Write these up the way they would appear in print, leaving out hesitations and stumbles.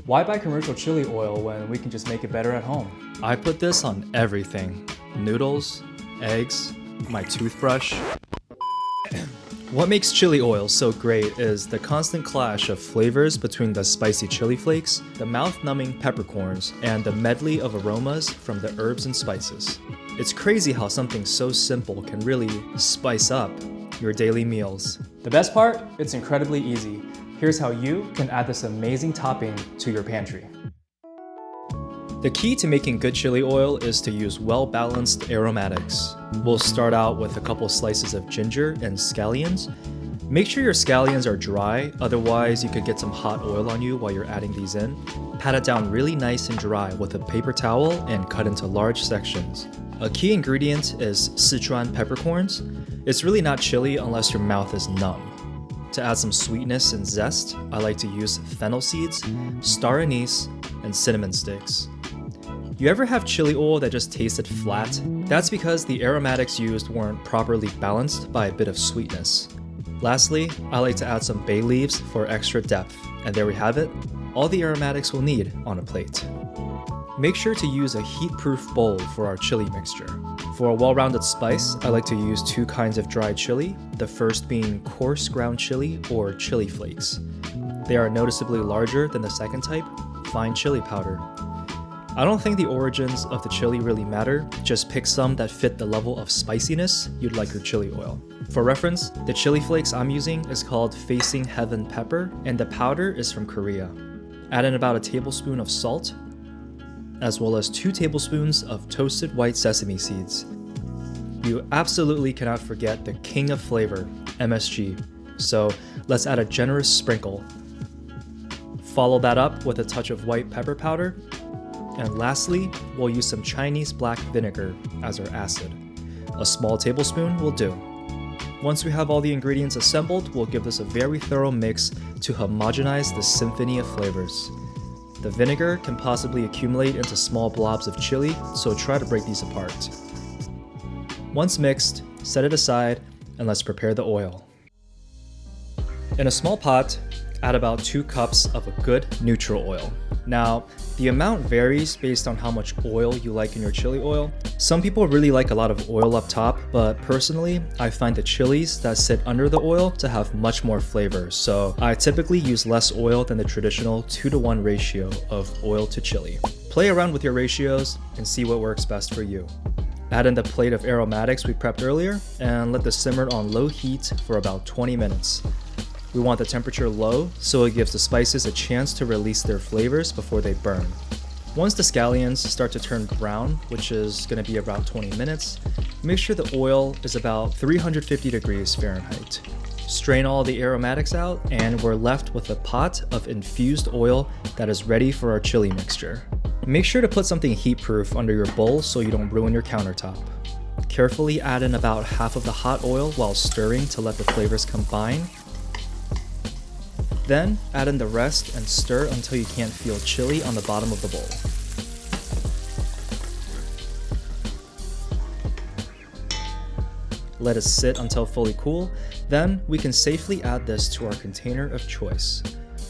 Why buy commercial chili oil when we can just make it better at home? I put this on everything. Noodles, eggs, my toothbrush. What makes chili oil so great is the constant clash of flavors between the spicy chili flakes, the mouth-numbing peppercorns, and the medley of aromas from the herbs and spices. It's crazy how something so simple can really spice up your daily meals. The best part? It's incredibly easy. Here's how you can add this amazing topping to your pantry. The key to making good chili oil is to use well-balanced aromatics. We'll start out with a couple slices of ginger and scallions. Make sure your scallions are dry, otherwise you could get some hot oil on you while you're adding these in. Pat it down really nice and dry with a paper towel and cut into large sections. A key ingredient is Sichuan peppercorns. It's really not chili unless your mouth is numb. To add some sweetness and zest, I like to use fennel seeds, star anise, and cinnamon sticks. You ever have chili oil that just tasted flat? That's because the aromatics used weren't properly balanced by a bit of sweetness. Lastly, I like to add some bay leaves for extra depth. And there we have it, all the aromatics we'll need on a plate. Make sure to use a heat-proof bowl for our chili mixture. For a well-rounded spice, I like to use two kinds of dried chili, the first being coarse ground chili or chili flakes. They are noticeably larger than the second type, fine chili powder. I don't think the origins of the chili really matter, just pick some that fit the level of spiciness you'd like your chili oil. For reference, the chili flakes I'm using is called Facing Heaven Pepper, and the powder is from Korea. Add in about a tablespoon of salt, as well as 2 tablespoons of toasted white sesame seeds. You absolutely cannot forget the king of flavor, MSG, so let's add a generous sprinkle. Follow that up with a touch of white pepper powder, and lastly, we'll use some Chinese black vinegar as our acid. A small tablespoon will do. Once we have all the ingredients assembled, we'll give this a very thorough mix to homogenize the symphony of flavors. The vinegar can possibly accumulate into small blobs of chili, so try to break these apart. Once mixed, set it aside, and let's prepare the oil. In a small pot, add about 2 cups of a good neutral oil. Now, the amount varies based on how much oil you like in your chili oil. Some people really like a lot of oil up top, but personally, I find the chilies that sit under the oil to have much more flavor, so I typically use less oil than the traditional 2-to-1 ratio of oil to chili. Play around with your ratios and see what works best for you. Add in the plate of aromatics we prepped earlier and let this simmer on low heat for about 20 minutes. We want the temperature low so it gives the spices a chance to release their flavors before they burn. Once the scallions start to turn brown, which is going to be about 20 minutes, make sure the oil is about 350 degrees Fahrenheit. Strain all the aromatics out and we're left with a pot of infused oil that is ready for our chili mixture. Make sure to put something heat-proof under your bowl so you don't ruin your countertop. Carefully add in about half of the hot oil while stirring to let the flavors combine. Then, add in the rest and stir until you can't feel chili on the bottom of the bowl. Let it sit until fully cool, then we can safely add this to our container of choice.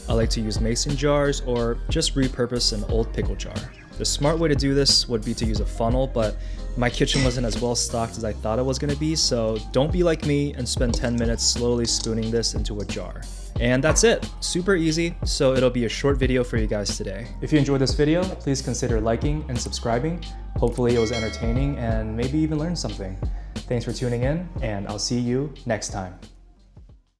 I like to use mason jars or just repurpose an old pickle jar. The smart way to do this would be to use a funnel, but my kitchen wasn't as well stocked as I thought it was going to be, so don't be like me and spend 10 minutes slowly spooning this into a jar. And that's it. Super easy, so it'll be a short video for you guys today. If you enjoyed this video, please consider liking and subscribing. Hopefully it was entertaining and maybe even learned something. Thanks for tuning in, and I'll see you next time.